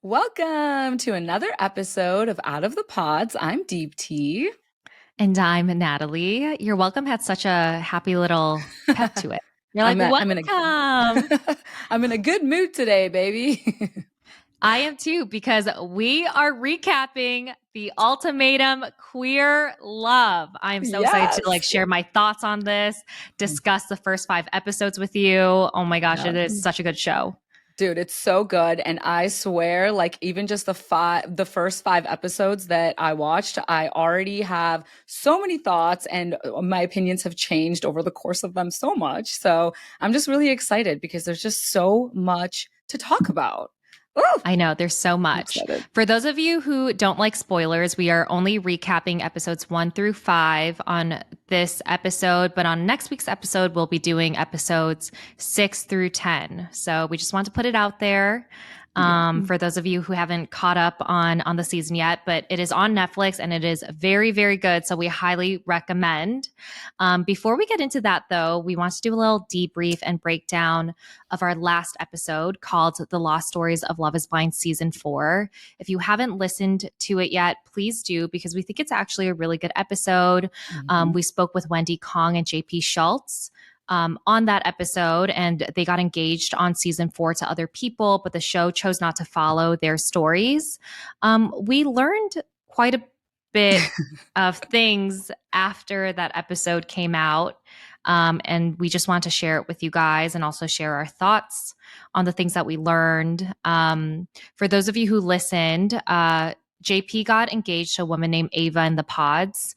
Welcome to another episode of Out of the Pods. I'm Deepti. And I'm Natalie. Your welcome had such a happy little pep to it. You're like, I'm in welcome. a I'm in a good mood today, baby. I am too, because we are recapping the Ultimatum Queer Love. I am so excited to Yes. share my thoughts on this, discuss the first 5 episodes with you. Oh my gosh, Yeah. it is such a good show. Dude, it's so good. And I swear, even just the first 5 episodes that I watched, I already have so many thoughts and my opinions have changed over the course of them so much. So I'm just really excited because there's just so much to talk about. Ooh, I know there's so I'm much. excited. For those of you who don't like spoilers, we are only recapping episodes 1 through 5 on this episode, but on next week's episode, we'll be doing episodes 6 through 10. So we just want to put it out there. Yeah. For those of you who haven't caught up on the season yet, but it is on Netflix and it is very, very good. So we highly recommend. Before we get into that, though, we want to do a little debrief and breakdown of our last episode called The Lost Stories of Love is Blind Season 4. If you haven't listened to it yet, please do, because we think it's actually a really good episode. Mhm. We spoke with Wendy Kong and JP Schultz on that episode, and they got engaged on season 4 to other people, but the show chose not to follow their stories. We learned quite a bit of things after that episode came out. And we just want to share it with you guys and also share our thoughts on the things that we learned. For those of you who listened, JP got engaged to a woman named Ava in the pods.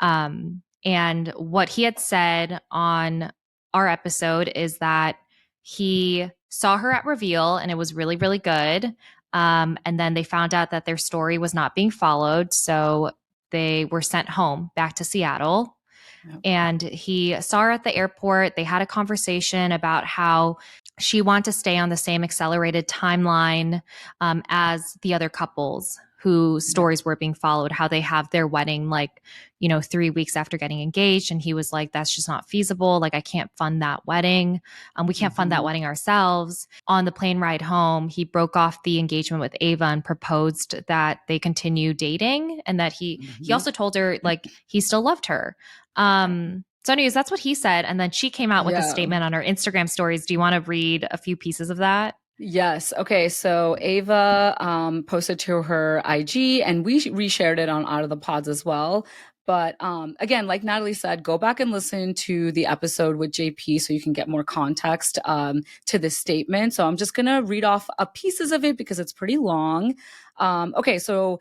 And what he had said on our episode is that he saw her at reveal and it was really, really good. And then they found out that their story was not being followed. So they were sent home back to Seattle. Yep. And he saw her at the airport. They had a conversation about how she wanted to stay on the same accelerated timeline as the other couples whose stories were being followed, how they have their wedding 3 weeks after getting engaged. And he was like, that's just not feasible. Like, I can't fund that wedding. We can't fund that wedding ourselves. On the plane ride home, he broke off the engagement with Ava and proposed that they continue dating, and that he also told her he still loved her. So anyways, that's what he said. And then she came out with a statement on her Instagram stories. Do you want to read a few pieces of that? Yes. Okay. So Ava posted to her IG and we reshared it on Out of the Pods as well. But again, like Natalie said, go back and listen to the episode with JP so you can get more context to this statement. So I'm just going to read off pieces of it because it's pretty long. Okay. So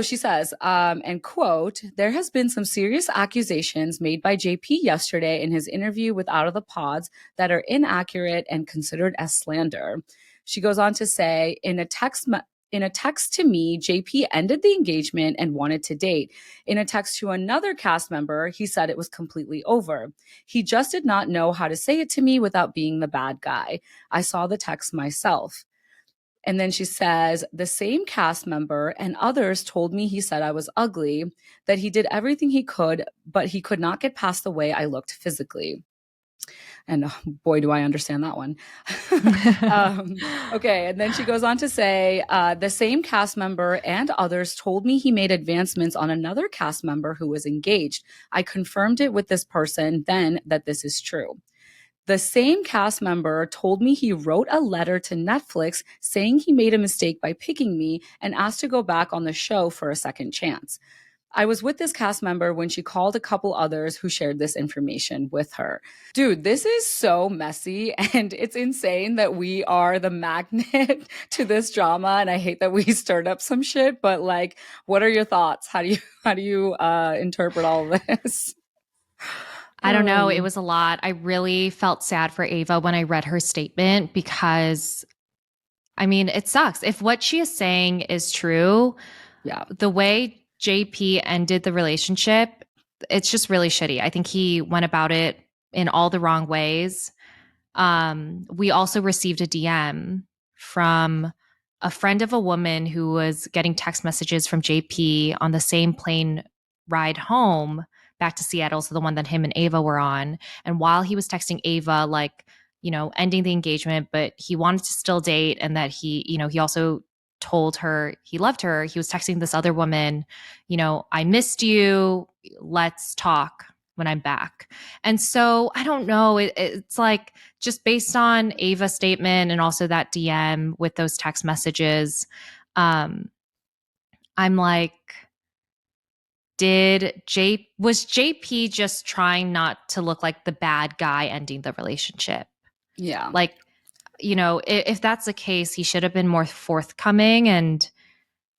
she says, and quote, there has been some serious accusations made by JP yesterday in his interview with Out of the Pods that are inaccurate and considered as slander. She goes on to say, in a text to me, JP ended the engagement and wanted to date. In a text to another cast member, he said it was completely over. He just did not know how to say it to me without being the bad guy. I saw the text myself. And then she says, the same cast member and others told me he said I was ugly, that he did everything he could, but he could not get past the way I looked physically. And oh, boy, do I understand that one. Okay. And then she goes on to say, the same cast member and others told me he made advancements on another cast member who was engaged. I confirmed it with this person then that this is true. The same cast member told me he wrote a letter to Netflix saying he made a mistake by picking me and asked to go back on the show for a second chance. I was with this cast member when she called a couple others who shared this information with her. Dude, this is so messy and it's insane that we are the magnet to this drama. And I hate that we stirred up some shit, but what are your thoughts? How do you interpret all of this? I don't know. It was a lot. I really felt sad for Ava when I read her statement because, I mean, it sucks. If what she is saying is true, Yeah. the way JP ended the relationship, it's just really shitty. I think he went about it in all the wrong ways. We also received a DM from a friend of a woman who was getting text messages from JP on the same plane ride home back to Seattle. So the one that him and Ava were on. And while he was texting Ava, ending the engagement, but he wanted to still date, and that he also told her he loved her, he was texting this other woman, I missed you. Let's talk when I'm back. And so I don't know. It's like just based on Ava's statement and also that DM with those text messages, um, I'm like, was JP just trying not to look like the bad guy ending the relationship? Yeah. Like, if that's the case, he should have been more forthcoming. And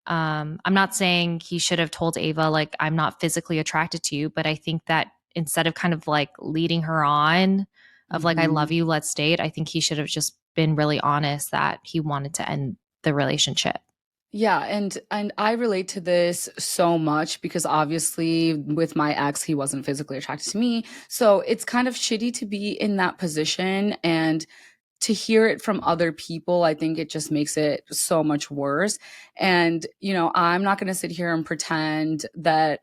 I'm not saying he should have told Ava, like, I'm not physically attracted to you, but I think that instead of kind of like leading her on, of like, I love Hmm. you, let's date, I think he should have just been really honest that he wanted to end the relationship. Yeah, and I relate to this so much because obviously with my ex he wasn't physically attracted to me. So it's kind of shitty to be in that position, and to hear it from other people, I think it just makes it so much worse. And, I'm not going to sit here and pretend that,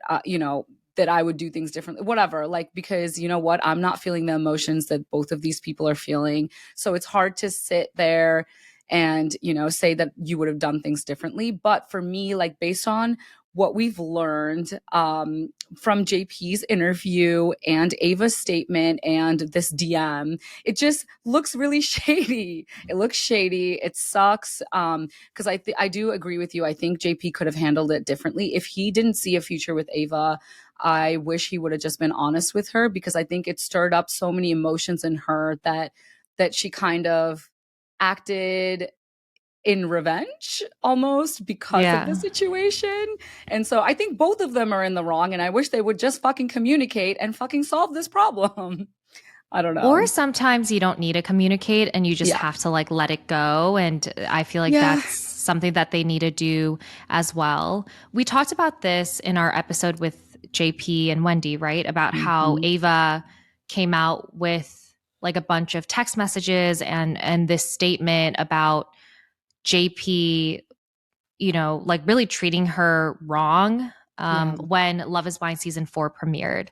that I would do things differently, whatever, like, because you know what? I'm not feeling the emotions that both of these people are feeling. So it's hard to sit there and, say that you would have done things differently. But for me, like, based on what we've learned from JP's interview and Ava's statement and this DM, it just looks really shady. It looks shady. It sucks. Because I do agree with you. I think JP could have handled it differently. If he didn't see a future with Ava, I wish he would have just been honest with her, because I think it stirred up so many emotions in her that she kind of acted in revenge almost because of the Yeah. situation. And so I think both of them are in the wrong, and I wish they would just fucking communicate and fucking solve this problem. I don't Or know. sometimes you don't need to communicate and you just Yeah. have to like let it go. And I feel like Yeah. that's something that they need to do as well. We talked about this in our episode with JP and Wendy, right? About how Mhm. Ava came out with like a bunch of text messages and this statement about JP, like really treating her wrong Yeah. when Love is Blind season 4 premiered.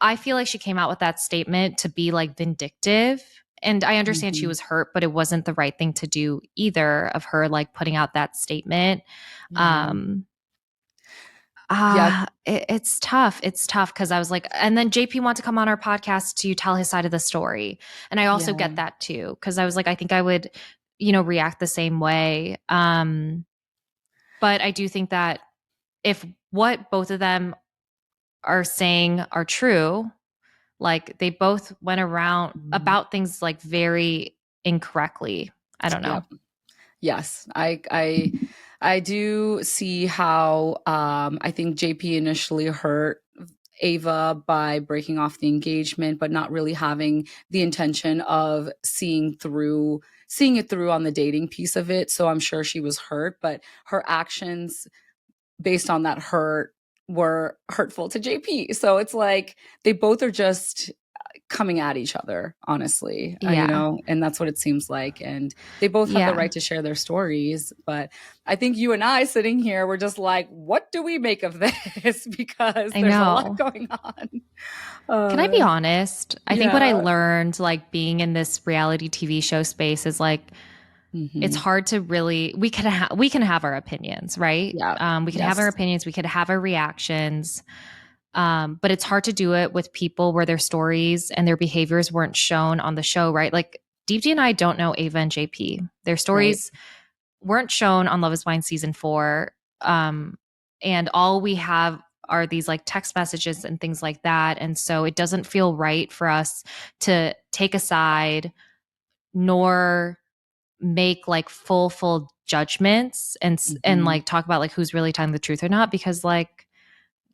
I feel like she came out with that statement to be like vindictive. And I understand she Mhm. was hurt, but it wasn't the right thing to do either of her like putting out that statement. Yeah. Um, Yeah. it's tough. It's tough because I was like, and then JP wanted to come on our podcast to tell his side of the story. And I also Yeah. get that too. Cause I was like, I think I would, react the same way. But I do think that if what both of them are saying are true, like they both went around Mhm. about things like very incorrectly. I don't know. Yep. Yes. I do see how I think JP initially hurt Ava by breaking off the engagement, but not really having the intention of seeing it through on the dating piece of it. So I'm sure she was hurt, but her actions based on that hurt were hurtful to JP. So it's like they both are just coming at each other, honestly, Yeah. and that's what it seems like. And they both have the Yeah. right to share their stories. But I think you and I sitting here, we're just like, what do we make of this? Because I there's a lot know. going on. Can I be Uh, honest? I think what I yeah. learned like being in this reality TV show space is like it's Hmm. hard to really we can have our opinions, right? Yeah. We can have our Yes. opinions, we could have our reactions. But it's hard to do it with people where their stories and their behaviors weren't shown on the show, right? Like Deepti and I don't know Ava and JP. Their Right. stories weren't shown on Love is Blind season 4. And all we have are these like text messages and things like that. And so it doesn't feel right for us to take a side nor make like full judgments and Hmm. like talk about like who's really telling the truth or not because like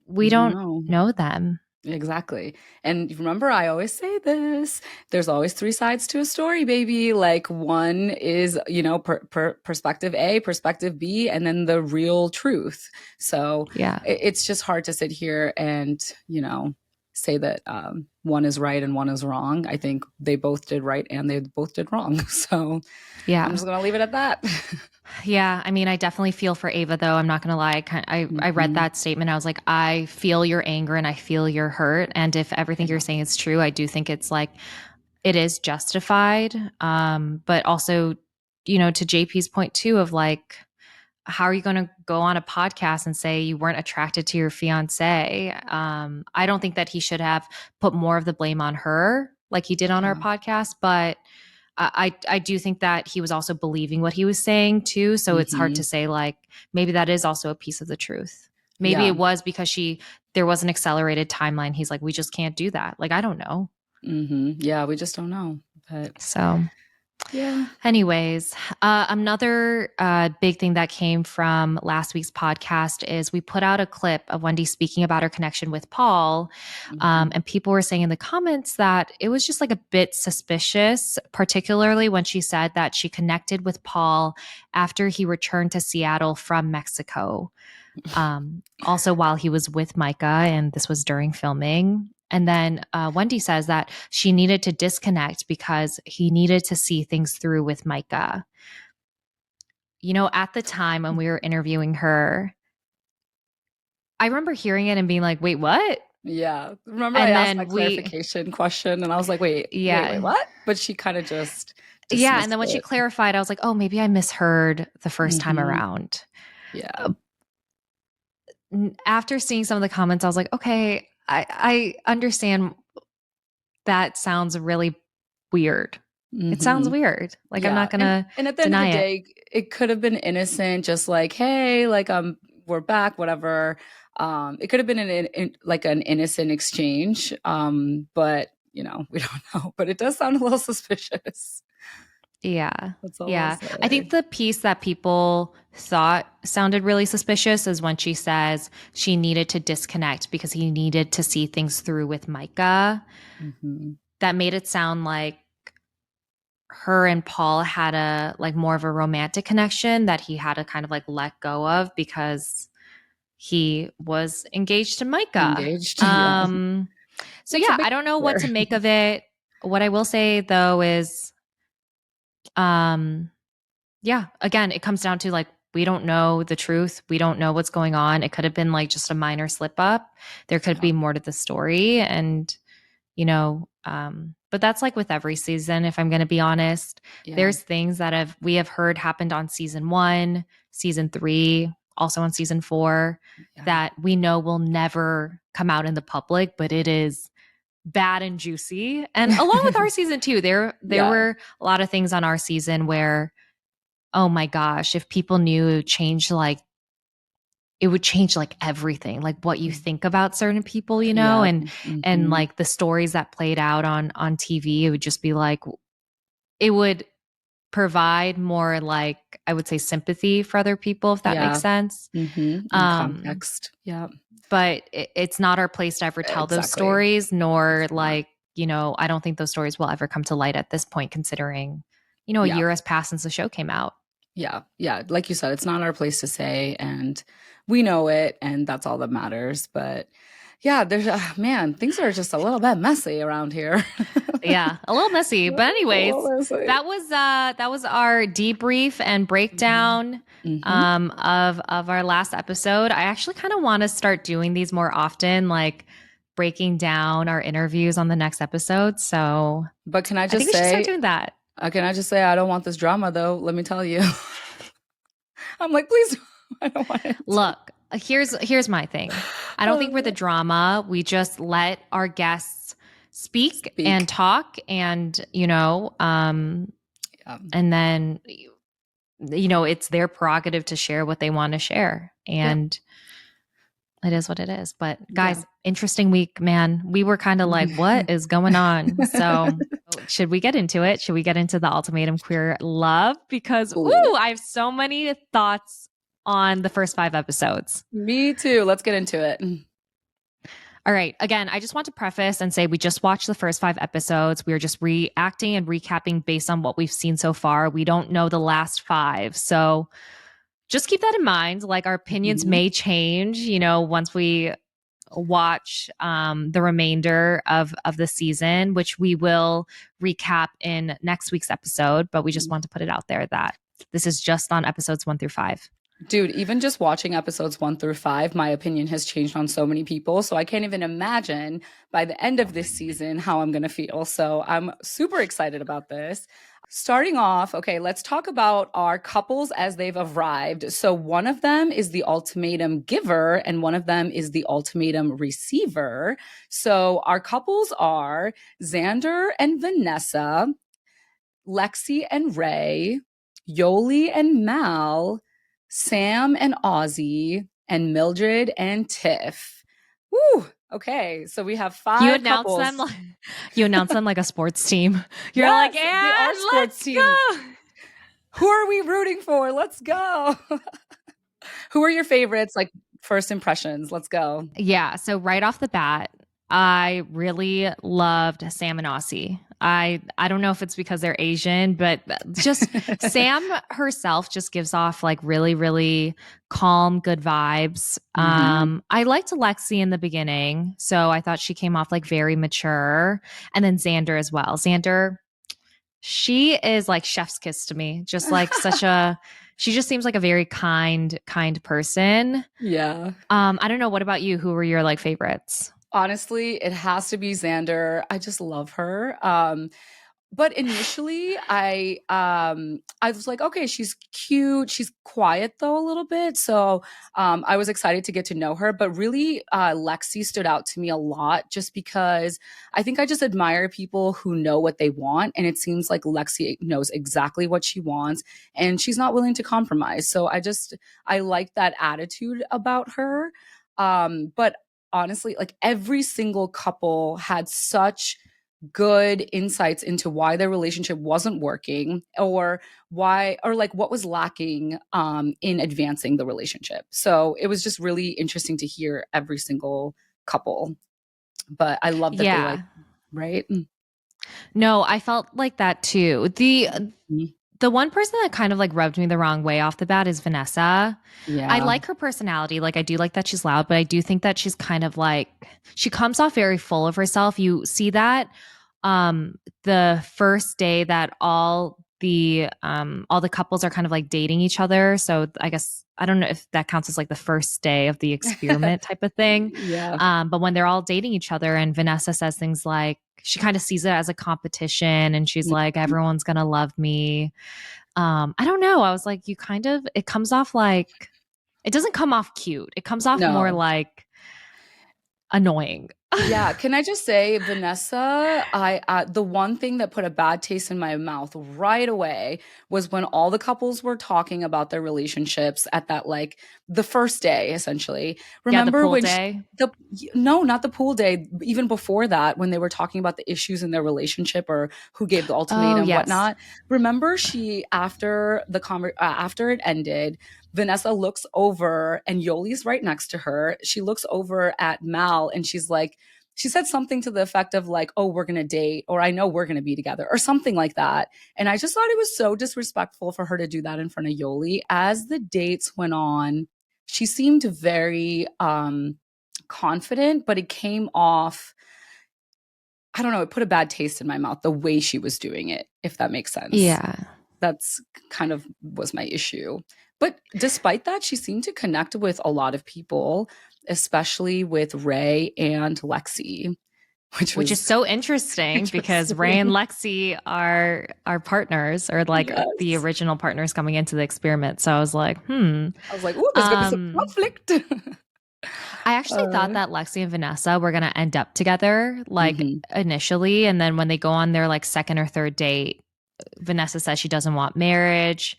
we We don't don't know. know them. Exactly. And remember, I always say this, there's always three sides to a story, baby. Like one is, perspective A, perspective B, and then the real truth. So Yeah. it's just hard to sit here and, say that one is right and one is wrong. I think they both did right and they both did wrong. So I'm Yeah. just going to leave it at that. Yeah, I mean, I definitely feel for Ava, though. I'm not gonna lie. I read Hmm. that statement. I was like, I feel your anger and I feel your hurt. And if everything you're Yeah. saying is true, I do think it's like it is justified. But also, to JP's point too, of like how are you going to go on a podcast and say you weren't attracted to your fiance? I don't think that he should have put more of the blame on her like he did on our Yeah. podcast, but I do think that he was also believing what he was saying too. So it's hard to Hmm. say, like, maybe that is also a piece of the truth. Maybe Yeah. it was because there was an accelerated timeline. He's like, we just can't do that. Like, I don't know. Yeah, we just don't know. But So yeah. anyways, another big thing that came from last week's podcast is we put out a clip of Wendy speaking about her connection with Paul. Hmm. And people were saying in the comments that it was just like a bit suspicious, particularly when she said that she connected with Paul after he returned to Seattle from Mexico. Also, while he was with Micah, and this was during filming. And then Wendy says that she needed to disconnect because he needed to see things through with Micah. You know, at the time when we were interviewing her, I remember hearing it and being like, wait, what? Yeah. Remember I And asked then that clarification question and I was like, wait, yeah. what? But she kind of just Yeah. And dismissed then when she it. clarified, I was like, oh, maybe I misheard the first time Hmm. around. Yeah. After seeing some of the comments, I was like, okay, I understand that sounds really weird. It sounds Hmm. weird. Like, I'm Yeah. not going And to and at the end of the deny it. day, it could have been innocent, just like, hey, like we're back, whatever. It could have been like an innocent exchange. But we don't know. But it does sound a little suspicious. Yeah. That's all I'll Yeah. I say. think the piece that people thought sounded really suspicious is when she says she needed to disconnect because he needed to see things through with Micah. Hmm. That made it sound like her and Paul had a like more of a romantic connection that he had to kind of like let go of because he was engaged to Micah. Engaged. Yeah. So It's a yeah, big I don't know what number. to make of it. What I will say though is um yeah, again, it comes down to like we don't know the truth. We don't know what's going on. It could have been like just a minor slip up. There could Yeah. be more to the story and but that's like with every season if I'm going to be honest. Yeah. There's things that we have heard happened on season 1, season 3, also on season 4 Yeah. that we know will never come out in the public, but it is bad and juicy. And along with our season 2, there Yeah. were a lot of things on our season where oh my gosh, if people knew it would change like everything, like what you think about certain people, Yeah. and Hmm. like the stories that played out on TV, it would just be like it would provide more like I would say sympathy for other people if that makes Yeah. sense. In Um context. Yeah. but it's not our place to ever tell those Exactly. stories nor It's not. like, I don't think those stories will ever come to light at this point considering, a Yeah. year has passed since the show came out. Yeah. Yeah. Like you said, it's not our place to say, and we know it, and that's all that matters. But yeah, there's man, things are just a little bit messy around here. Yeah, a little messy. But A anyways, little messy. that was our debrief and breakdown Hmm. of our last episode. I actually kind of want to start doing these more often, like breaking down our interviews on the next episode. So But I think we should start doing that. can I just say, I don't want this drama though. Let me tell you. I'm like, please, I don't want it. Look, here's my thing. I don't think we're the drama. We just let our guests speak and Speak. talk and Yeah. and then it's their prerogative to share what they want to share. Yeah. And it is what it is. But Yeah. guys, interesting week, man. We were kind of like, what is going on? So should we get into it? Should we get into the ultimatum queer love? Because Ooh, I have so many thoughts on the first 5 episodes. me too. Let's get into it. All right. Again, I just want to preface and say we just watched the first 5 episodes. We are just reacting and recapping based on what we've seen so far. We don't know the last 5. So just keep that in mind. Like our opinions Mhm. may change, once we watch the remainder of the season, which we will recap in next week's episode. But we just want to put it out there that this is just on episodes 1 through 5. Dude, even just watching episodes 1 through 5, my opinion has changed on so many people. So I can't even imagine by the end of this season how I'm going to feel. So I'm super excited about this. Starting off, okay, let's talk about our couples as they've arrived. So, one of them is the ultimatum giver, and one of them is the ultimatum receiver. So, our couples are Xander and Vanessa, Lexi and Ray, Yoli and Mal, Sam and Ozzy, and Mildred and Tiff. Woo! Okay, so we have You five announce them couples. like you announce them like a sports team. You're like, Yes, they and are sports let's team. go. Who are we rooting for? Let's go. Who are your favorites? Like first impressions. Let's go. Yeah. So right off the bat, I really loved Sam and Aussie. I don't know if it's because they're Asian, but just Sam herself just gives off like really, really calm, good vibes. Hmm. I liked Lexi in the beginning, so I thought she came off like very mature. And then Xander as well. Xander, she is like chef's kiss to me. Just like she just seems like a very kind person. Yeah. I don't know. What about you? Who were your like favorites? Honestly, it has to be Xander. I just love her. But initially I was like, okay, she's cute, she's quiet though a little bit, so I was excited to get to know her. But really Lexi stood out to me a lot, just because I think I just admire people who know what they want, and it seems like Lexi knows exactly what she wants, and she's not willing to compromise. So I like that attitude about her. But honestly, like every single couple had such good insights into why their relationship wasn't working, or why, or like what was lacking in advancing the relationship. So it was just really interesting to hear every single couple. But I love that they like, Yeah. right? No, I felt like that too. Mhm. The one person that kind of like rubbed me the wrong way off the bat is Vanessa. I Yeah. like her personality. Like I do like that she's loud, but I do think that she's kind of like she comes off very full of herself. You see that the first day that all the couples are kind of like dating each other. So I guess I don't know if that counts as like the first day of the experiment type of thing. Yeah. But when they're all dating each other and Vanessa says things like she kind of sees it as a competition and she's like, Mhm. everyone's gonna love me. I don't know. I was like, you kind of it comes off like it doesn't come off cute. It comes off more No. like annoying. Yeah, can I just say, Vanessa, I the one thing that put a bad taste in my mouth right away was when all the couples were talking about their relationships at that, like, the first day essentially. Yeah, the Remember pool when day. the no, not the pool day, even before that, when they were talking about the issues in their relationship, or who gave the Oh, ultimatum, yes. whatnot. Remember, she after it ended, Vanessa looks over and Yoli's right next to her. She looks over at Mal and she's like, she said something to the effect of like, oh, we're going to date, or I know we're going to be together, or something like that. And I just thought it was so disrespectful for her to do that in front of Yoli. As the dates went on, she seemed very confident, but it came off, I don't know, it put a bad taste in my mouth the way she was doing it, if that makes sense. Yeah. That's kind of was my issue. But despite that, she seemed to connect with a lot of people, especially with Ray and Lexi, which Which is was so interesting because Ray and interesting. Lexi are partners or like the Yes. original partners coming into the experiment. So I was like, hmm. I was like, oh, there's gonna be some Um, conflict. I actually thought uh, that Lexi and Vanessa were gonna end up together, like mhm, initially, and then when they go on their like second or third date, Vanessa says she doesn't want marriage,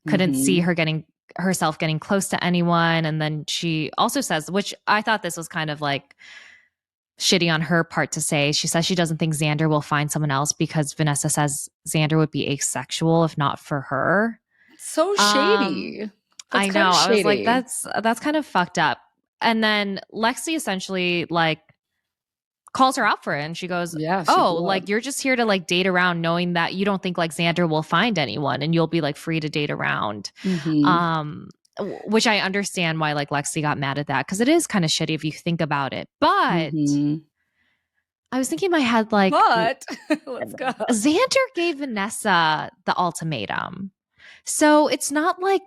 couldn't see mhm. her getting herself getting close to anyone, and then she also says, which I thought this was kind of like shitty on her part to say. She says she doesn't think Xander will find someone else because Vanessa says Xander would be asexual if not for her. So Um, shady. That's I kind know. of I was like, shady. that's kind of fucked up. And then Lexi essentially like calls her out for it and she goes, Yeah, she oh, blew up. like you're just here to like date around knowing that you don't think like Xander will find anyone and you'll be like free to date around. Hmm. Um, which I understand why like Lexi got mad at that because it is kind of shitty if you think about it. But Hmm. I was thinking in my head, like, But let's go. Xander gave Vanessa the ultimatum. So it's not like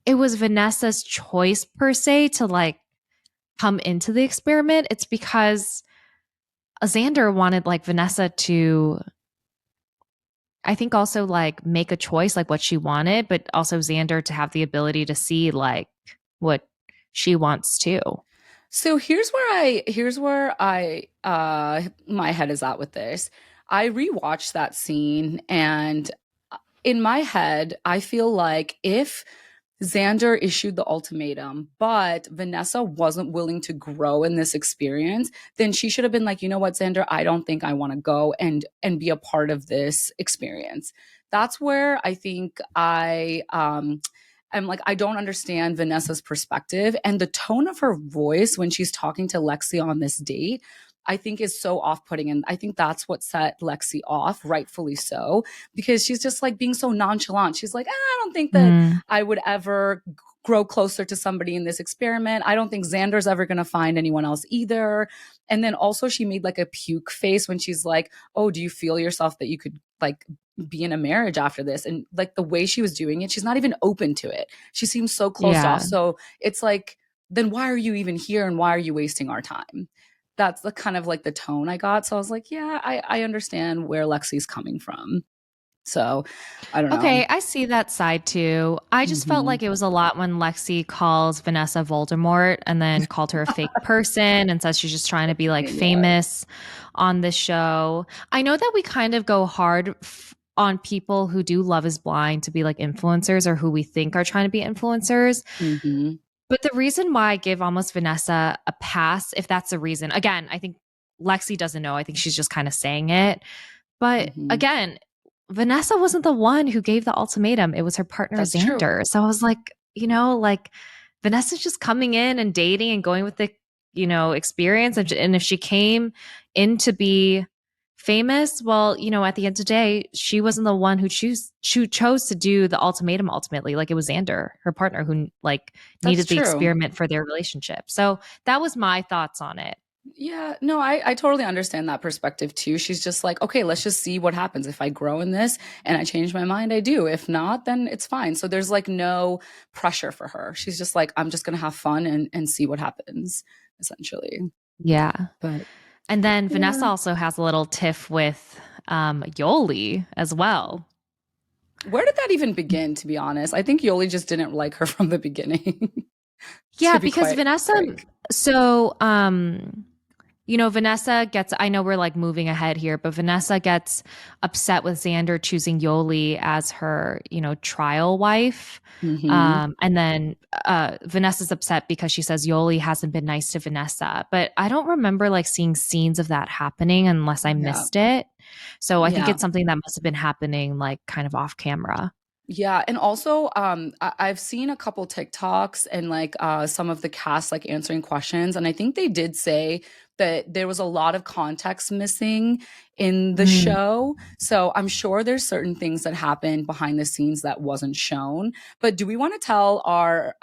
it was Vanessa's choice per se to like come into the experiment. It's because Xander wanted like Vanessa to I think also like make a choice like what she wanted, but also Xander to have the ability to see like what she wants too. So here's where I my head is at with this. I rewatched that scene, and in my head, I feel like if Xander issued the ultimatum, but Vanessa wasn't willing to grow in this experience, then she should have been like, you know what, Xander, I don't think I want to go and be a part of this experience. That's where I think I'm like, I don't understand Vanessa's perspective and the tone of her voice when she's talking to Lexi on this date. I think is so off putting. And I think that's what set Lexi off, rightfully so, because she's just like being so nonchalant. She's like, I don't think that Mm, I would ever grow closer to somebody in this experiment. I don't think Xander's ever going to find anyone else either. And then also, she made like a puke face when she's like, oh, do you feel yourself that you could like be in a marriage after this? And like the way she was doing it, she's not even open to it. She seems so closed off. yeah. So it's like, then why are you even here and why are you wasting our time? That's the kind of like the tone I got. So I was like, yeah, I understand where Lexi's coming from. So I don't know. Okay, I see that side too. I just felt Mm-hmm. like it was a lot when Lexi calls Vanessa Voldemort and then called her a fake person and says she's just trying to be like Yeah. famous on the show. I know that we kind of go hard on people who do Love is Blind to be like influencers or who we think are trying to be influencers. Mm-hmm. But the reason why I give almost Vanessa a pass, if that's the reason, again, I think Lexi doesn't know. I think she's just kind of saying it. But Mm-hmm. again, Vanessa wasn't the one who gave the ultimatum. It was her partner, That's true. Xander. So I was like, like Vanessa's just coming in and dating and going with the, experience. And if she came in to be famous, well, at the end of the day, she wasn't the one who chose to do the ultimatum ultimately. Like it was Xander, her partner, who like That's needed the true. experiment for their relationship. So that was my thoughts on it. Yeah, no, I totally understand that perspective too. She's just like, okay, let's just see what happens. If I grow in this and I change my mind, I do. If not, then it's fine. So there's like no pressure for her. She's just like, I'm just gonna have fun and see what happens, essentially. Yeah. But And then yeah. Vanessa also has a little tiff with Yoli as well. Where did that even begin, to be honest? I think Yoli just didn't like her from the beginning, Yeah, to be because quite Vanessa, frank. so Vanessa gets, I know we're like moving ahead here, but Vanessa gets upset with Xander choosing Yoli as her, trial wife. Mm-hmm. And then Vanessa's upset because she says Yoli hasn't been nice to Vanessa. But I don't remember like seeing scenes of that happening unless I Yeah. missed it. So I think Yeah. it's something that must have been happening like kind of off camera. Yeah, and also I've seen a couple TikToks and like some of the cast like answering questions, and I think they did say that there was a lot of context missing in the Mm, show. So I'm sure there's certain things that happened behind the scenes that wasn't shown. But do we want to tell our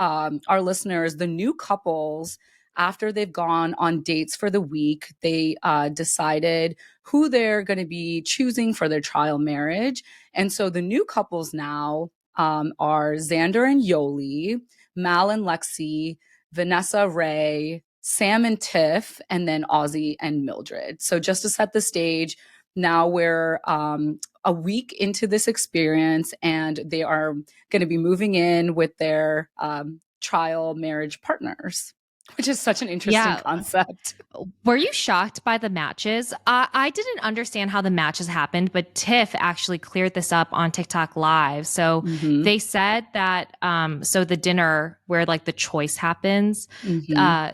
listeners, the new couples, after they've gone on dates for the week, they decided who they're going to be choosing for their trial marriage. And so the new couples now are Xander and Yoli, Mal and Lexi, Vanessa Ray, Sam and Tiff, and then Ozzy and Mildred. So just to set the stage, now we're a week into this experience, and they are going to be moving in with their trial marriage partners, which is such an interesting yeah. concept. Were you shocked by the matches? I didn't understand how the matches happened, but Tiff actually cleared this up on TikTok Live. So Mm-hmm. they said that, so the dinner where like the choice happens, Mm-hmm. uh,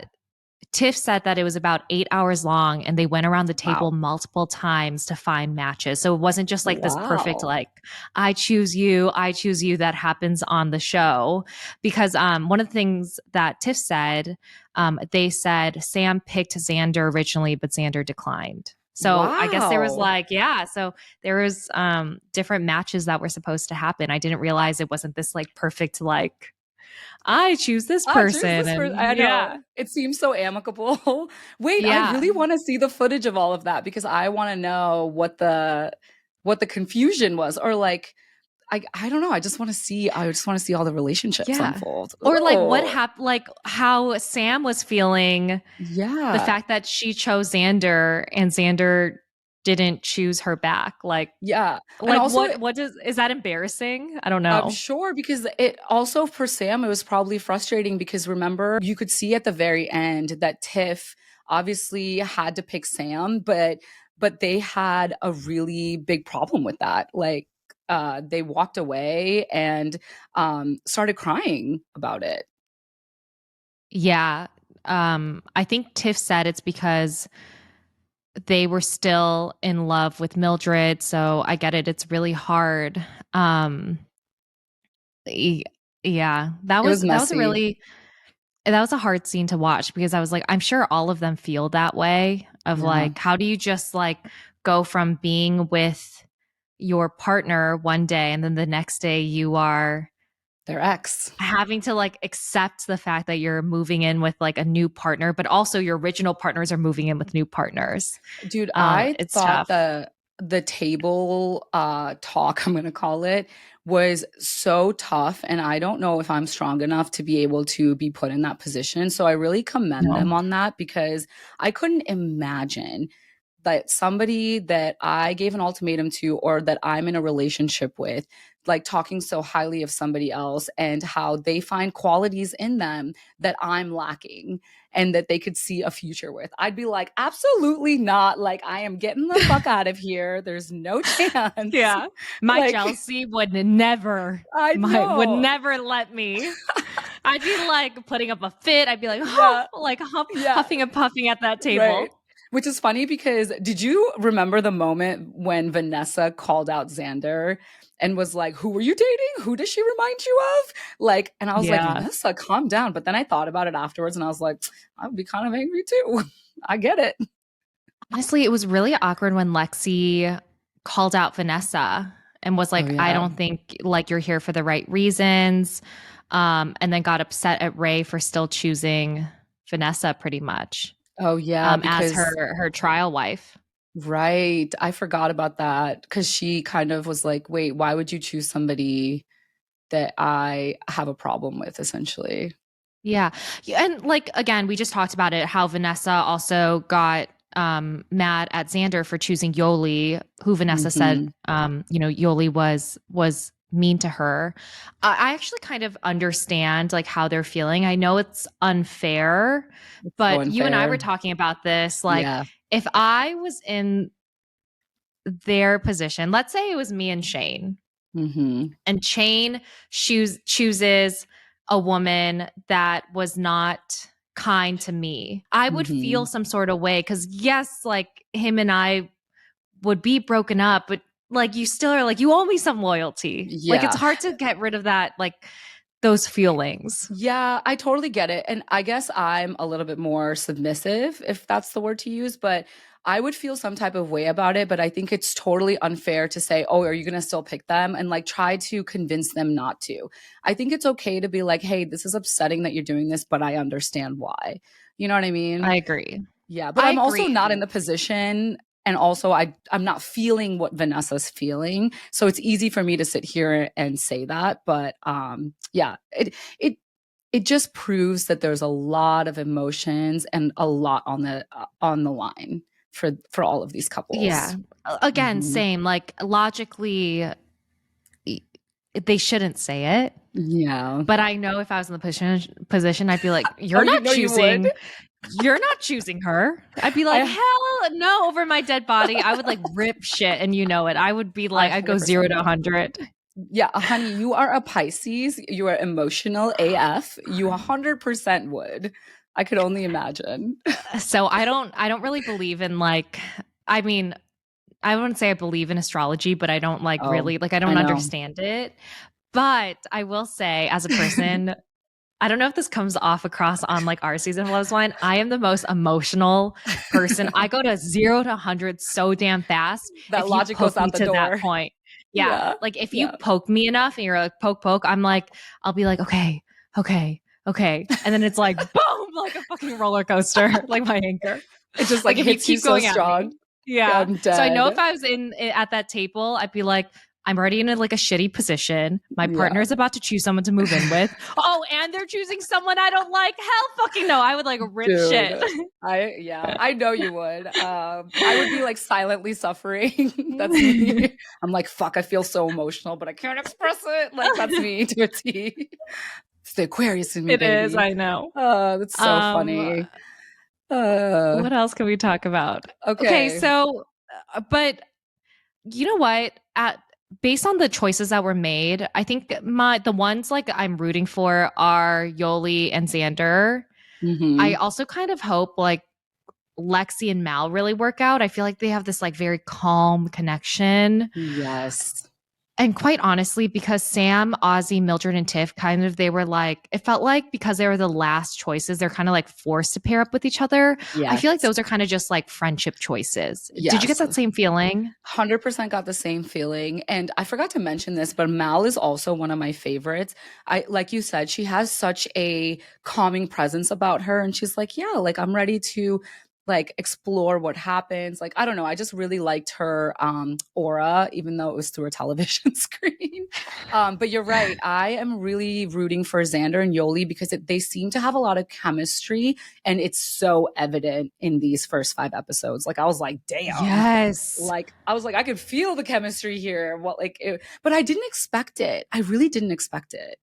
Tiff said that it was about 8 hours long and they went around the table Wow. multiple times to find matches. So it wasn't just like this perfect, Wow. like, I choose you that happens on the show. Because one of the things that Tiff said, they said Sam picked Xander originally, but Xander declined. So I guess there was Wow. like, yeah, so there was different matches that were supposed to happen. I didn't realize it wasn't this like perfect, like, I choose this Choose person. this person. And I know. yeah. It seems so amicable. Wait, I Yeah. really want to see the footage of all of that because I want to know what the confusion was, or like I don't know. I just want to see all the relationships Yeah. unfold. Or like what Oh, happened, like how Sam was feeling the yeah. fact that she chose Xander and Xander didn't choose her back. Yeah. And Like also, what does is that embarrassing? I don't I'm know. sure because it also for Sam, it was probably frustrating because remember, you could see at the very end that Tiff obviously had to pick Sam, but they had a really big problem with that. Like they walked away and started crying about it. Yeah. I think Tiff said it's because they were still in love with Mildred, so I get it. It's really hard. Um y- yeah, It was that was a messy. really that was a hard scene to watch because I was like, I'm sure all of them feel that way of Yeah. like, how do you just like go from being with your partner one day and then the next day you are Their ex. having to like accept the fact that you're moving in with like a new partner, but also your original partners are moving in with new partners. Dude, I It's thought tough. the table talk, I'm gonna call it, was so tough. And I don't know if I'm strong enough to be able to be put in that position. So I really commend No. them on that because I couldn't imagine that somebody that I gave an ultimatum to or that I'm in a relationship with, like talking so highly of somebody else and how they find qualities in them that I'm lacking and that they could see a future with. I'd be like, absolutely not. Like, I am getting the fuck out of here. There's no chance. Yeah. My Like, jealousy I would know. never let me. I'd be like putting up a fit. I'd be like, Yeah. Yeah. huffing and puffing at that Right. table. Which is funny because did you remember the moment when Vanessa called out Xander and was like, "Who were you dating? Who does she remind you of?" Like, and I was like, Yeah. "Vanessa, calm down." But then I thought about it afterwards and I was like, "I would be kind of angry too." I get it. Honestly, it was really awkward when Lexi called out Vanessa and was Oh like, I yeah. don't think like you're here for the right reasons. And then got upset at Ray for still choosing Vanessa pretty much Oh yeah, as because her trial wife. right. I forgot about that because she kind of was like, "Wait, why would you choose somebody that I have a problem with?" Essentially. Yeah. Yeah, and like again, we just talked about it how Vanessa also got mad at Xander for choosing Yoli, who Vanessa said Hmm. Yoli was mean to her. I actually kind of understand like how they're feeling. I know it's unfair, It's so but you and I were unfair. talking about this like Yeah. if I was in their position, let's say it was me and Shane, Hmm. and Shane chooses a woman that was not kind to me, I would feel Hmm. some sort of way because yes, like him and I would be broken up, but like you still are like you owe me some loyalty. Like it's Yeah. hard to get rid of that like those feelings. Yeah, I totally get it. And I guess I'm a little bit more submissive, if that's the word to use, but I would feel some type of way about it. But I think it's totally unfair to say, oh, are you going to still pick them? And like try to convince them not to. I think it's okay to be like, hey, this is upsetting that you're doing this, but I understand why. You know what I mean? I agree. Yeah, but I I'm also agree. not in the position and also I'm not feeling what Vanessa's feeling. So it's easy for me to sit here and say that, but yeah, it it just proves that there's a lot of emotions and a lot on the line for all of these Yeah. couples. Again, Mhm. same. Like logically, they shouldn't say it. Yeah. But I know if I was in the position, I'd be like, Oh, you know you would. you're not choosing her. I'd be like, I hell no, over my dead body. I would like rip shit and you know it. I would be I like, I'd go 0 100% to would. 100. Yeah, honey, you are a Pisces. You are emotional AF. You 100% would. I could only imagine. So I don't really believe in like, I mean, I wouldn't say I believe in astrology, but I don't like Oh, really, like, I I don't know. understand it. But I will say, as a person, I don't know if this comes off across on like our season of Love's Wine. I am the most emotional person. I go to 0 to 100 so damn fast That if you logic goes poke me out the to that door. point. Yeah. Yeah. Like if you Yeah. poke me enough and you're like, poke, poke, I'm like, I'll be like, okay, okay, okay. And then it's like, boom, like a fucking roller coaster, like my anchor. It just like Like if you hits you keep so going at me. strong. Yeah. I'm So I know if dead. I was in at that table, I'd be like, I'm already in like a shitty position. My Yeah. partner is about to choose someone to move in with. Oh, and they're choosing someone I don't like. Hell fucking no. I would like rip Dude, shit. I know you would. I would be like silently suffering. That's me. I'm like, fuck, I feel so emotional, but I can't express it. Like that's me to a T. It's the Aquarius in me, It is, baby. I know. Oh, that's so Um, funny. Uh, what else can we talk about? Okay, okay. so, but you know what? Based on the choices that were made, I think the ones like I'm rooting for are Yoli and Xander. I Mm-hmm. also kind of hope like Lexi and Mal really work out. I feel like they have this like very calm connection. Yes. And quite honestly, because Sam, Ozzy, Mildred, and Tiff kind of, they were like, it felt like because they were the last choices, they're kind of like forced to pair up with each other. I feel like Yes. those are kind of just like friendship choices. Did you get Yes. that same feeling? 100% got the same feeling. And I forgot to mention this, but Mal is also one of my favorites. I, like you said, she has such a calming presence about her. And she's like, yeah, like I'm ready to like explore what happens. Like, I don't know. I just really liked her aura, even though it was through a television screen. But you're right. I am really rooting for Xander and Yoli because they seem to have a lot of chemistry. And it's so evident in these first 5 episodes. Like, I was like, damn, Yes. like I was like I could feel the chemistry here, what like it, but I didn't expect it. I really didn't expect it.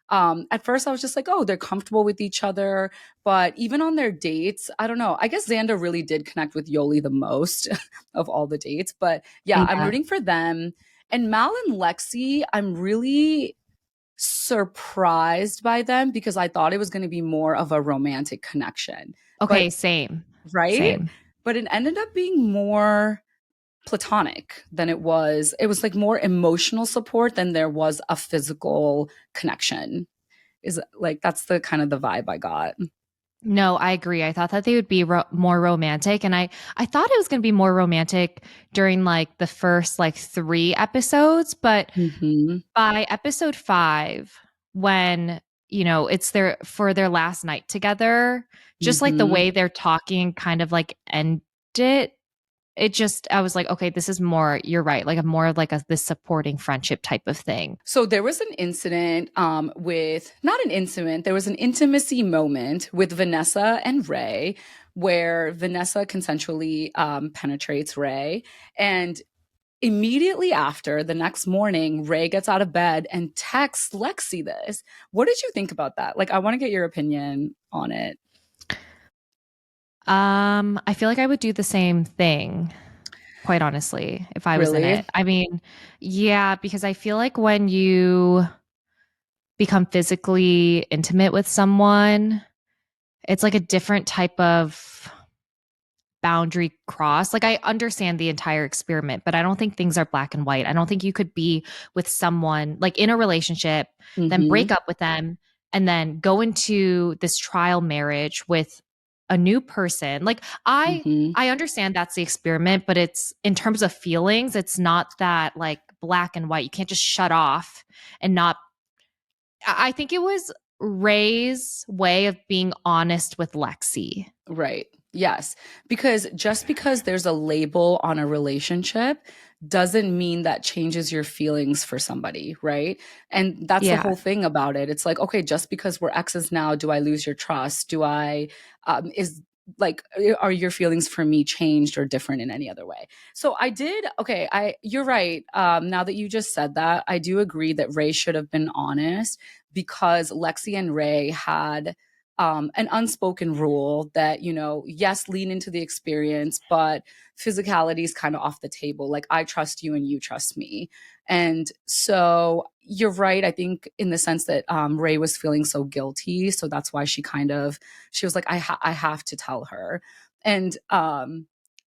At first I was just like, oh, they're comfortable with each other, but even on their dates, I don't know, I guess Xander really did connect with Yoli the most of all the dates, but yeah, I'm Yeah. rooting for them. And Mal and Lexi, I'm really surprised by them because I thought it was going to be more of a romantic connection, but Okay, same. right, Same. but it ended up being more platonic than it was like more emotional support than there was a physical connection. Is like that's the kind of the vibe I got. No, I agree. I thought that they would be more romantic, and I thought it was going to be more romantic during like the first like 3 episodes, but Mm-hmm. by episode 5, when it's their last night together, just like the Mm-hmm. way they're talking, kind of like end it. It just I was like, okay, this is more. You're right, like a more of like this supporting friendship type of thing. So there was an incident with not an incident, there was an intimacy moment with Vanessa and Ray where Vanessa consensually penetrates Ray. And immediately after, the next morning, Ray gets out of bed and texts Lexi this. What did you think about that? Like, I want to get your opinion on it. I feel like I would do the same thing, quite honestly, if I was in Really? it. I mean, yeah, because I feel like when you become physically intimate with someone, it's like a different type of boundary cross. Like I understand the entire experiment, but I don't think things are black and white. I don't think you could be with someone like in a relationship, then Mm-hmm. break up with them and then go into this trial marriage with a new person. Like Mm-hmm. I understand that's the experiment, but it's in terms of feelings, it's not that like black and white. You can't just shut off and not I think it was Ray's way of being honest with Lexi. Right. Yes. Because just because there's a label on a relationship doesn't mean that changes your feelings for somebody, right? And that's the Yeah. whole thing about it. It's like, okay, just because we're exes now, do I lose your trust? Do I, is like, are your feelings for me changed or different in any other way? So I did, okay, you're right. Now that you just said that, I do agree that Ray should have been honest because Lexi and Ray had an unspoken rule that, yes, lean into the experience, but physicality is kind of off the table. Like, I trust you and you trust me. And so you're right. I think in the sense that Ray was feeling so guilty. So that's why she was like, I have to tell her. And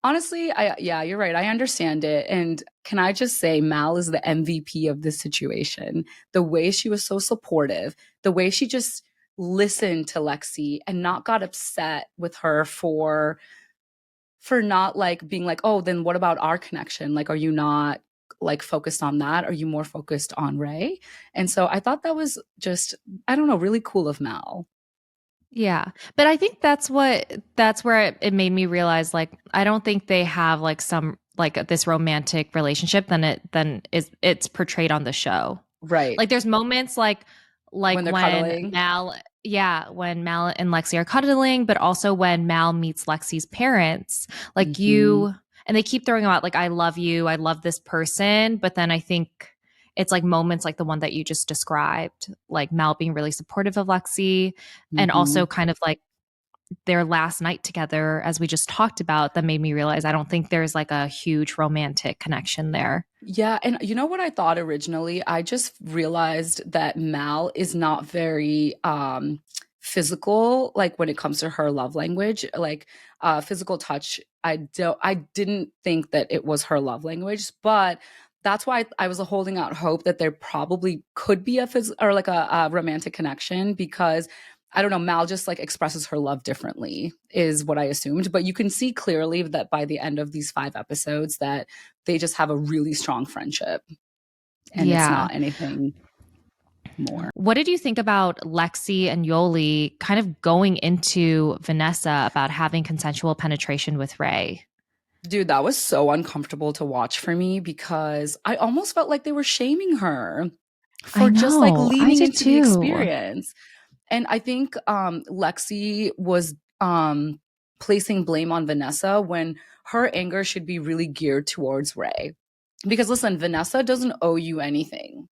honestly, yeah, you're right. I understand it. And can I just say, Mal is the MVP of this situation. The way she was so supportive, the way she just listened to Lexi and not got upset with her for not like being like, oh, then what about our connection? Like, are you not like focused on that? Are you more focused on Ray? And so I thought that was just, I don't know, really cool of Mal. Yeah. But I think that's where it made me realize like I don't think they have like some like this romantic relationship than it's portrayed on the show. Right. Like there's moments When they're when cuddling. Mal, yeah, when Mal and Lexi are cuddling, but also when Mal meets Lexi's parents, like Hmm. you, and they keep throwing out like, I love you, I love this person. But then I think it's like moments like the one that you just described, like Mal being really supportive of Lexi, and Hmm. also kind of like their last night together, as we just talked about, that made me realize I don't think there's like a huge romantic connection there. Yeah, and you know what I thought originally? I just realized that Mal is not very physical, like when it comes to her love language, like physical touch. I didn't think that it was her love language, but that's why I was holding out hope that there probably could be a or like a romantic connection, because I don't know, Mal just like expresses her love differently, is what I assumed. But you can see clearly that by the end of these 5 episodes that they just have a really strong friendship, and it's Yeah. not anything more. What did you think about Lexi and Yoli kind of going into Vanessa about having consensual penetration with Ray? Dude, that was so uncomfortable to watch for me because I almost felt like they were shaming her I for just like know. I leaning did into the too. experience. And I think Lexi was placing blame on Vanessa when her anger should be really geared towards Ray. Because listen, Vanessa doesn't owe you anything,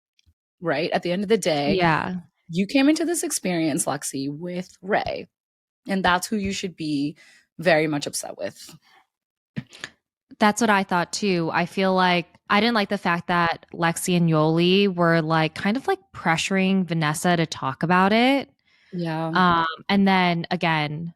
right? At the end of the day, Yeah. you came into this experience, Lexi, with Ray, and that's who you should be very much upset with. That's what I thought too. I feel like I didn't like the fact that Lexi and Yoli were like kind of like pressuring Vanessa to talk about it. Yeah. And then again,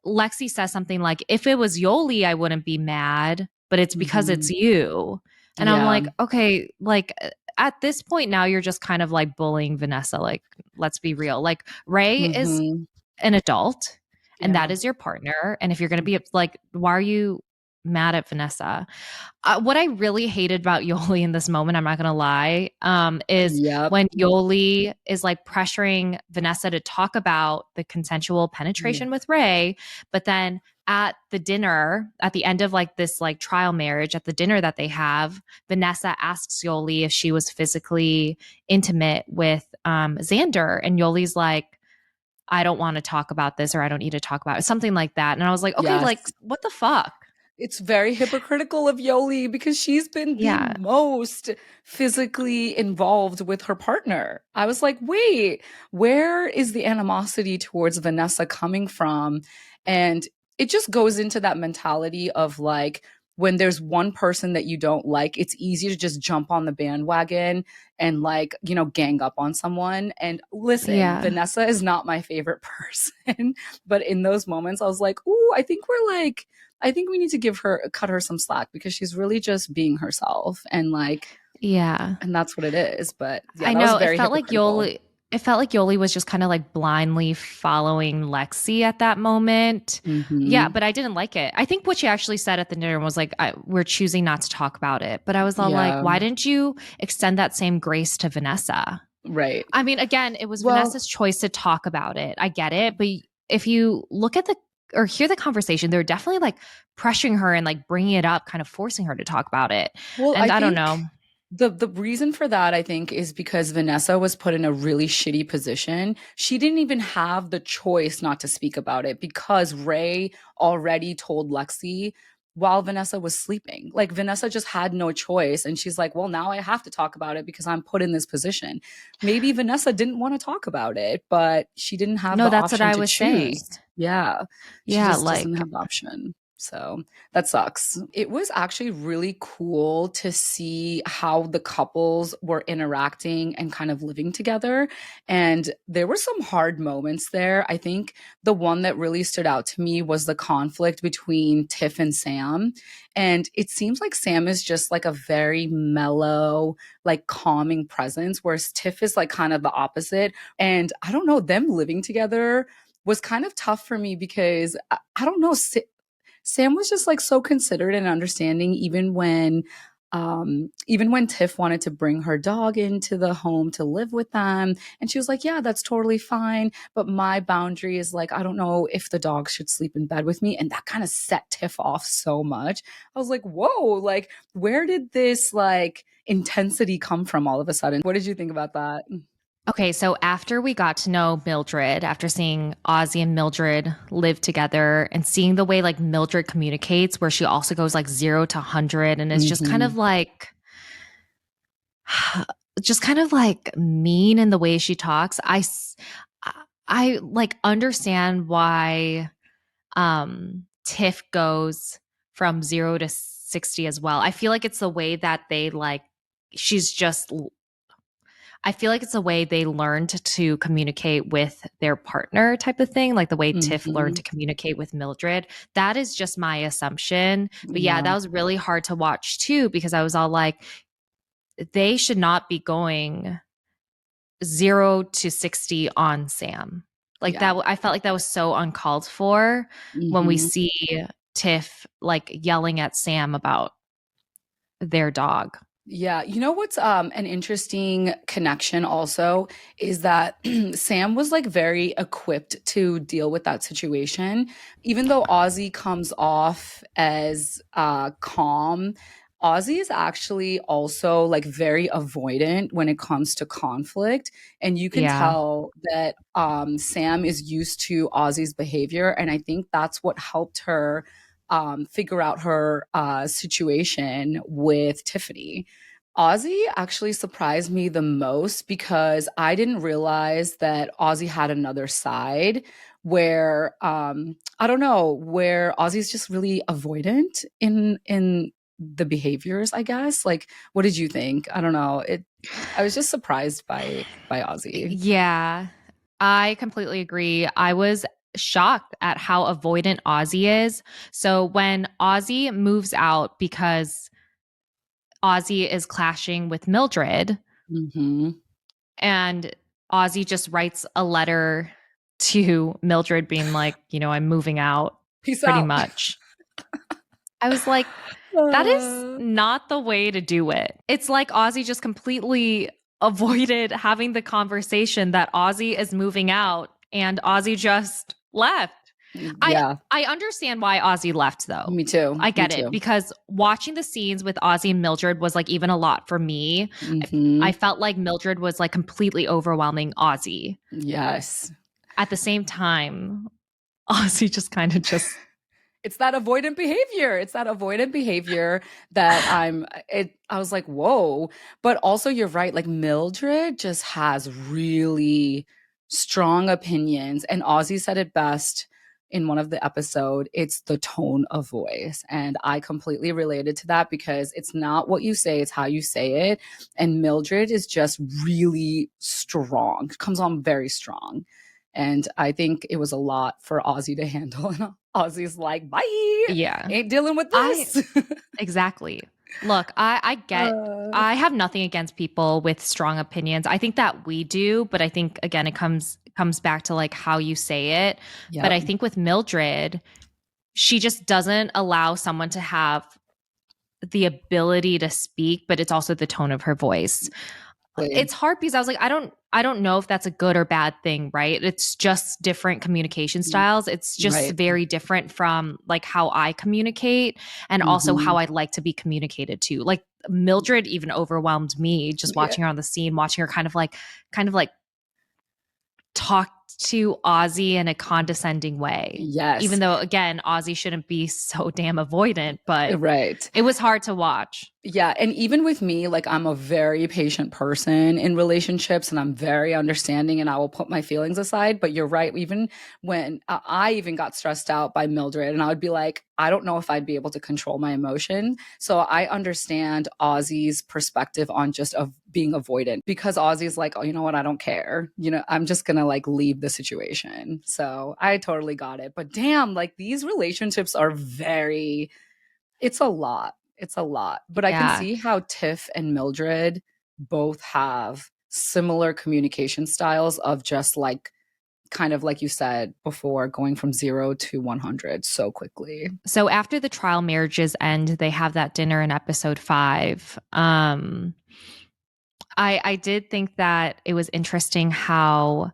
Lexi says something like, if it was Yoli, I wouldn't be mad, but it's because it's Hmm. you. And I'm Yeah. like, okay, like at this point now, you're just kind of like bullying Vanessa. Like, let's be real. Like, Ray is Hmm. an adult and that Yeah. is your partner. And if you're going to be like, why are you mad at Vanessa? What I really hated about Yoli in this moment, I'm not going to lie, is Yep. when Yoli is like pressuring Vanessa to talk about the consensual Yeah. penetration with Ray, but then at the dinner, at the end of like this like trial marriage, at the dinner that they have, Vanessa asks Yoli if she was physically intimate with Xander, and Yoli's like, I don't want to talk about this, or I don't need to talk about it, something like that. And I was like, okay, Yes. like what the fuck? It's very hypocritical of Yoli because she's been the Yeah. most physically involved with her partner. I was like, wait, where is the animosity towards Vanessa coming from? And it just goes into that mentality of like, when there's one person that you don't like, it's easy to just jump on the bandwagon and like, gang up on someone. And listen, Yeah. Vanessa is not my favorite person, but in those moments, I was like, ooh, I think we need to cut her some slack because she's really just being herself, and like, Yeah. and that's what it is. But yeah, I that was know very hypocritical. It felt like Yoli was just kind of like blindly following Lexi at that moment. Yeah, Hmm. but I didn't like it. I think what she actually said at the dinner was like, we're choosing not to talk about it. But I was all like, Yeah, why didn't you extend that same grace to Vanessa? right. I mean, again, it was Well, Vanessa's choice to talk about it. I get it. But if you look at the or hear the conversation, they're definitely like pressuring her and like bringing it up, kind of forcing her to talk about it. well, And I I don't think know. the reason for that, I think, is because Vanessa was put in a really shitty position. She didn't even have the choice not to speak about it because Ray already told Lexi while Vanessa was sleeping. Like Vanessa just had no choice, and she's like, "Well, now I have to talk about it because I'm put in this position." Maybe Vanessa didn't want to talk about it, but she didn't have No, the that's what option I to was saying. choose. Yeah. She Yeah, just doesn't like have the option. So that sucks. It was actually really cool to see how the couples were interacting and kind of living together. And there were some hard moments there. I think the one that really stood out to me was the conflict between Tiff and Sam. And it seems like Sam is just like a very mellow, like calming presence, whereas Tiff is like kind of the opposite. And I don't know, them living together was kind of tough for me because I don't know, Sam was just like so considerate and understanding, even when even when Tiff wanted to bring her dog into the home to live with them, and she was like, yeah, that's totally fine, but my boundary is like, I don't know if the dog should sleep in bed with me. And that kind of set Tiff off so much. I was like, whoa, like, where did this like intensity come from all of a sudden? What did you think about that? Okay, so after we got to know Mildred, after seeing Ozzy and Mildred live together and seeing the way like Mildred communicates, where she also goes like 0 to 100 and is Mm-hmm. just kind of like mean in the way she talks. I like understand why Tiff goes from 0 to 60 as well. I feel like it's the way that they like she's just I feel like it's a way they learned to communicate with their partner type of thing, like the way Tiff learned Mm-hmm. to communicate with Mildred. That is just my assumption. But yeah, Yeah. that was really hard to watch too, because I was all like, they should not be going 0 to 60 on Sam. Like Yeah. that, I felt like that was so uncalled for when we Mm-hmm. see Tiff like yelling at Sam about their dog. Yeah, you know what's an interesting connection also is that Sam was like very equipped to deal with that situation. Even though Ozzy comes off as calm, Ozzy is actually also like very avoidant when it comes to conflict. And you can Yeah. tell that Sam is used to Ozzy's behavior. And I think that's what helped her figure out her situation with Tiffany. Ozzy actually surprised me the most because I didn't realize that Ozzy had another side where I don't know, where Ozzy's just really avoidant in the behaviors, I guess. Like what did you think? I don't know. It I was just surprised by Ozzy. Yeah, I completely agree. I was shocked at how avoidant Ozzy is. So when Ozzy moves out because Ozzy is clashing with Mildred, Mhm. and Ozzy just writes a letter to Mildred being like, I'm moving out Peace pretty out. much. I was like, that is Uh, not the way to do it. It's like Ozzy just completely avoided having the conversation that Ozzy is moving out and Ozzy just left. I yeah, I understand why Ozzy left though. me too. I Me get it too. because watching the scenes with Ozzy and Mildred was like even a lot for me. I Mhm. felt like Mildred was like completely overwhelming Ozzy. Yes. At the same time, Ozzy just kind of just It's that avoidant behavior. It's that avoidant behavior that I was like, "Whoa." But also you're right, like Mildred just has really strong opinions and Ozzy said it best in one of the episode, it's the tone of voice. And I completely related to that because it's not what you say, it's how you say it. And Mildred is just really strong. Comes on very strong. And I think it was a lot for Ozzy to handle. And Ozzy's like, bye, yeah. ain't dealing with I this. Exactly. Look, I get uh, I have nothing against people with strong opinions. I think that we do, but I think again it comes back to like how you say it. But yep. I think with Mildred, she just doesn't allow someone to have the ability to speak, but it's also the tone of her voice. It's hard because I was like, I don't know if that's a good or bad thing, right? It's just different communication styles. It's just Right. very different from like how I communicate and also Hmm. how I'd like to be communicated to. Like Mildred even overwhelmed me just Yeah. watching her on the scene, watching her kind of like talk to Ozzy in a condescending way. Even Yes. though again, Ozzy shouldn't be so damn avoidant, but Right. it was hard to watch. Yeah, and even with me, like I'm a very patient person in relationships and I'm very understanding and I will put my feelings aside, but you're right, even when I even got stressed out by Mildred and I would be like, I don't know if I'd be able to control my emotion. So I understand Ozzy's perspective on just of being avoidant because Ozzy's like, oh, you know what? I don't care. I'm just going to like leave the situation. So I totally got it. But damn, like these relationships are very it's a lot. It's a lot. But I can Yeah. see how Tiff and Mildred both have similar communication styles of just like kind of like you said before, going from 0 to 100 so quickly. So after the trial marriages end, they have that dinner in episode 5. I did think that it was interesting how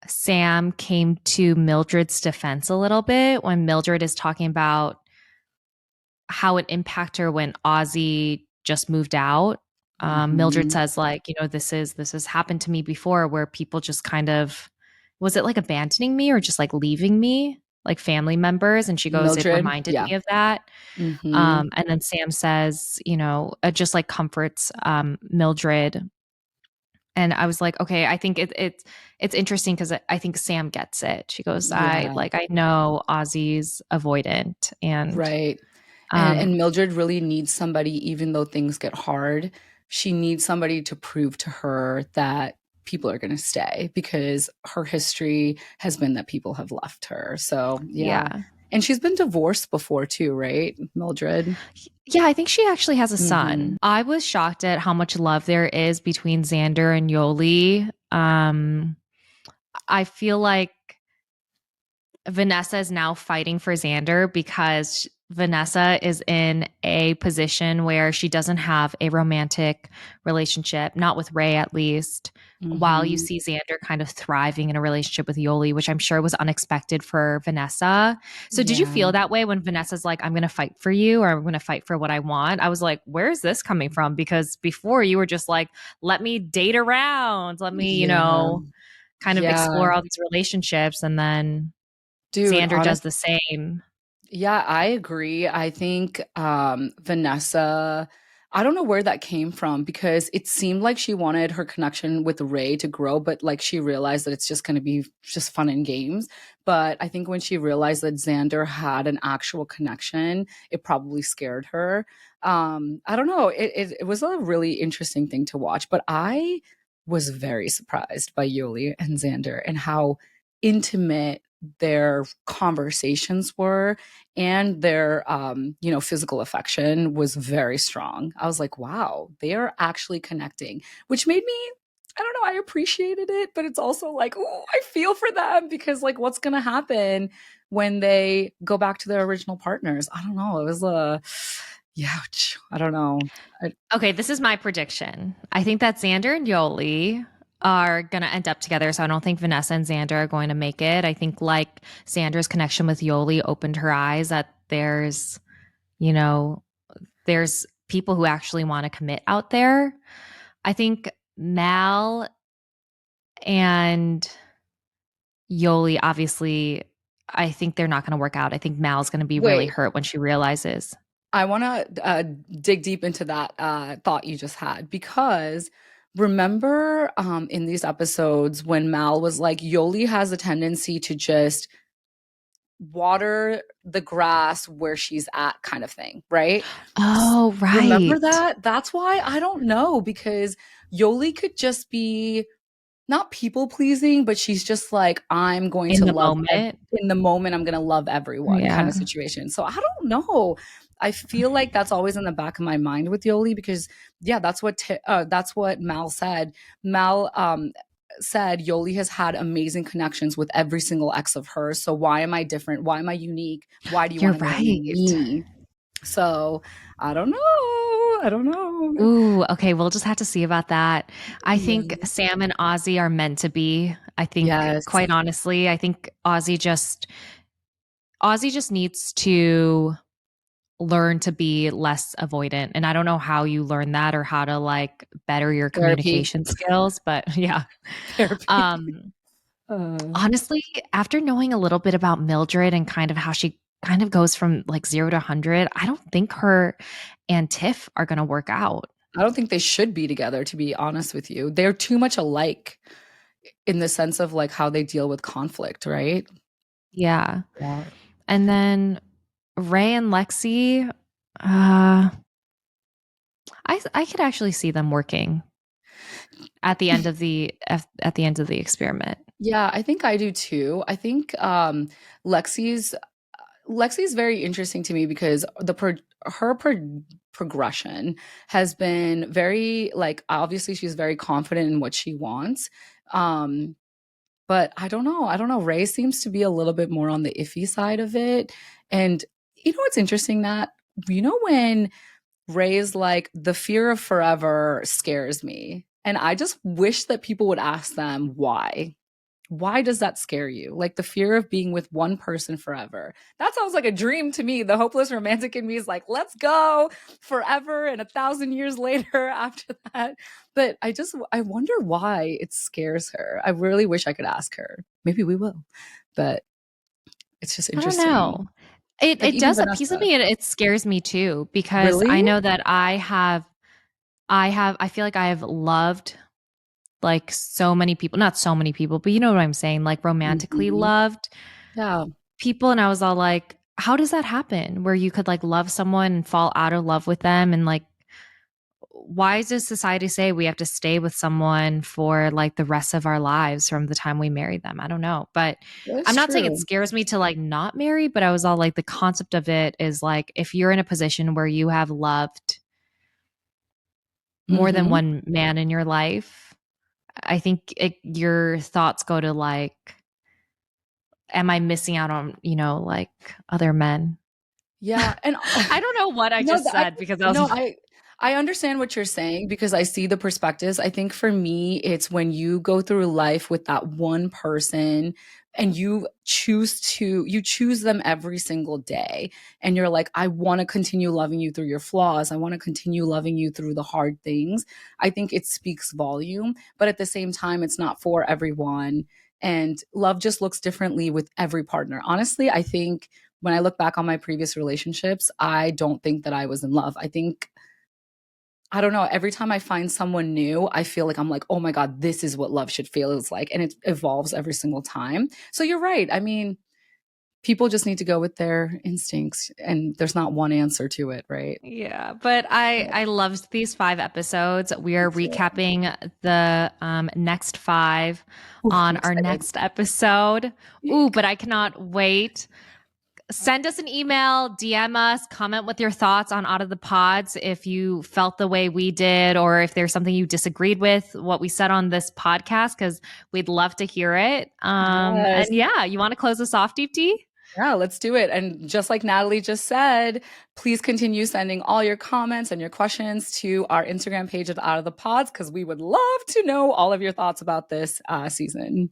Sam came to Mildred's defense a little bit when Mildred is talking about how it impacted her when Ozzy just moved out. Mildred Mhm. says, like, this has happened to me before, where people just kind of, was it like abandoning me or just like leaving me, like family members? And she goes, it Mildred, reminded yeah. me of that. Mhm. And then Sam says, just like comforts Mildred. And I was like, okay, I think it's interesting because I think Sam gets it. She goes, Yeah, I know Ozzy's avoidant, and right. um, And Mildred really needs somebody, even though things get hard, she needs somebody to prove to her that people are going to stay because her history has been that people have left her. So, yeah. yeah, And she's been divorced before too, right? Mildred. yeah, I think she actually has a Mhm. son. I was shocked at how much love there is between Xander and Yoli. I feel like Vanessa is now fighting for Xander because Vanessa is in a position where she doesn't have a romantic relationship, not with Ray at least, while you Mhm. see Xander kind of thriving in a relationship with Yoli, which I'm sure was unexpected for Vanessa. So did you Yeah. feel that way when Vanessa's like, I'm going to fight for you or I'm going to fight for what I want? I was like, where's this coming from? Because before you were just like, let me date around, let me, Yeah. kind of Yeah. explore all these relationships. And then Dude, Xander does honest the same. yeah, I agree. I think Vanessa, I don't know where that came from because it seemed like she wanted her connection with Ray to grow, but like she realized that it's just going to be just fun and games. But I think when she realized that Xander had an actual connection, it probably scared her. I don't know. It was a really interesting thing to watch, but I was very surprised by Yuli and Xander and how intimate their conversations were and their physical affection was very strong. I was like, wow, they are actually connecting, which made me, I don't know, I appreciated it, but it's also like, oh, I feel for them because like what's going to happen when they go back to their original partners? I don't know. It was a yeah, I don't know. Okay, this is my prediction. I think that Xander and Yoli are going to end up together. So I don't think Vanessa and Xander are going to make it. I think like Xander's connection with Yoli opened her eyes that you know, there's people who actually want to commit out there. I think Mal and Yoli, obviously, I think they're not going to work out. I think Mal's going to be really Wait, hurt when she realizes. I want to dig deep into that thought you just had because remember in these episodes when Mal was like, Yoli has a tendency to just water the grass where she's at, kind of thing, right? Oh, Remember right. that? That's why I don't know because Yoli could just be not people pleasing, but she's just like, I'm going In to the love moment. in the moment, I'm going to love everyone kind Yeah. of situation. So I don't know. I feel like that's always in the back of my mind with Yoli because, yeah, that's what Mal said. Mal said Yoli has had amazing connections with every single ex of hers. So why am I different? Why am I unique? Why do you You're want to marry right. me? So I don't know. I don't know. Ooh, okay. We'll just have to see about that. I think Yeah. Sam and Ozzy are meant to be. I think, Yes. quite honestly, I think Ozzy just needs to learn to be less avoidant. And I don't know how you learn that or how to like better your Therapy. communication skills, but yeah. Therapy. Um, Uh, Honestly, after knowing a little bit about Mildred and kind of how she kind of goes from like 0 to 100, I don't think her and Tiff are going to work out. I don't think they should be together, to be honest with you. They're too much alike in the sense of like how they deal with conflict, right? Yeah. Yeah. And then Ray and Lexi, uh, I could actually see them working at the end of the end of the experiment. Yeah, I think I do too. I think Lexi's Lexi's very interesting to me because her progression has been very like obviously she's very confident in what she wants. Um But I don't know. I don't know. Ray seems to be a little bit more on the iffy side of it. And you know what's interesting, That you know when Ray is like, the fear of forever scares me. And I just wish that people would ask them why. Why does that scare you? Like the fear of being with one person forever. That sounds like a dream to me. The hopeless romantic in me is like, let's go forever and 1,000 years later after that. But I wonder why it scares her. I really wish I could ask her. Maybe we will. But it's just I don't interesting. know. It Like it even does a piece of Vanessa. me. It scares me too because Really? I know that I feel like I have loved like so many people, not so many people, but you know what I'm saying, like romantically Mhm. loved Yeah. people. And I was all like, how does that happen where you could like love someone and fall out of love with them? And like, why does society say we have to stay with someone for like the rest of our lives from the time we marry them? I don't know. But I'm That's not saying it true. scares me to like not marry, but I was all like, the concept of it is like, if you're in a position where you have loved more than Mhm. one man in your life, I think your thoughts go to like, am I missing out on, like other men? Yeah, and I don't know what I no, just said because I no, was, I understand what you're saying because I see the perspectives. I think for me, it's when you go through life with that one person and you choose them every single day and you're like, I want to continue loving you through your flaws. I want to continue loving you through the hard things. I think it speaks volume, but at the same time, it's not for everyone. And love just looks differently with every partner. Honestly, I think when I look back on my previous relationships, I don't think that I was in love. I think, I don't know, every time I find someone new, I feel like I'm like, oh my God, this is what love should feel is like. And it evolves every single time. So you're right. I mean, people just need to go with their instincts and there's not one answer to it, right? yeah, but I loved these 5 episodes. We are recapping the next 5 Ooh, I'm on our excited. next episode. Ooh, but I cannot wait. Send us an email, DM us, comment with your thoughts on Out of the Pods if you felt the way we did, or if there's something you disagreed with what we said on this podcast, because we'd love to hear it. Yes. And yeah, you want to close us off, Deepti? Yeah, let's do it. And just like Natalie just said, please continue sending all your comments and your questions to our Instagram page at Out of the Pods because we would love to know all of your thoughts about this season.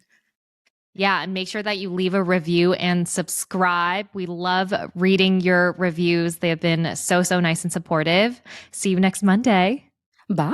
Yeah, and make sure that you leave a review and subscribe. We love reading your reviews. They have been so, so nice and supportive. See you next Monday. Bye.